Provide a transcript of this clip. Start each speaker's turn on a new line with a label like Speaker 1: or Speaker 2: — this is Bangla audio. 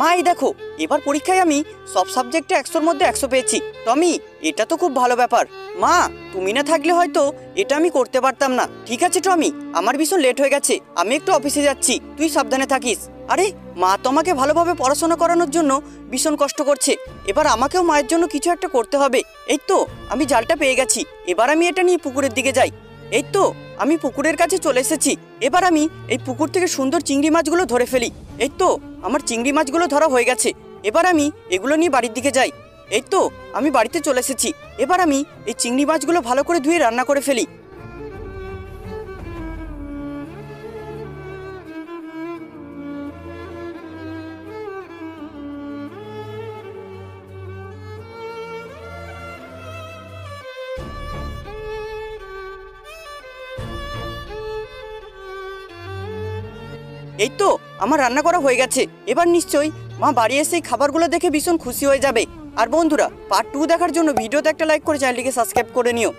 Speaker 1: মা এই দেখো, এবার পরীক্ষায় আমি সব সাবজেক্টে 100-র মধ্যে 100 পেয়েছি। টমি, এটা তো খুব ভালো ব্যাপার। মা, তুমি না থাকলে হয়তো এটা আমি করতে পারতাম না। ঠিক আছে টমি, আমার ভীষণ লেট হয়ে গেছে, আমি একটু অফিসে যাচ্ছি, তুই সাবধানে থাকিস। আরে, মা তো আমাকে ভালোভাবে পড়াশোনা করানোর জন্য ভীষণ কষ্ট করছে, এবার আমাকেও মায়ের জন্য কিছু একটা করতে হবে। এই তো, আমি জালটা পেয়ে গেছি, এবার আমি এটা নিয়ে পুকুরের দিকে যাই। এই তো, আমি পুকুরের কাছে চলে এসেছি, এবার আমি এই পুকুর থেকে সুন্দর চিংড়ি মাছগুলো ধরে ফেলি। এই তো, আমার চিংড়ি মাছগুলো ধরা হয়ে গেছে, এবার আমি এগুলো নিয়ে বাড়ির দিকে যাই। এই তো, আমি বাড়িতে চলে এসেছি, এবার আমি এই চিংড়ি মাছগুলো ভালো করে ধুয়ে রান্না করে ফেলি। এই তো, আমার রান্না করা হয়ে গেছে, এবার নিশ্চয়ই মা বাড়ি এসে এই খাবারগুলো দেখে ভীষণ খুশি হয়ে যাবে। আর বন্ধুরা, পার্ট 2 দেখার জন্য ভিডিওতে একটা লাইক করে চ্যানেলটিকে সাবস্ক্রাইব করে নিও।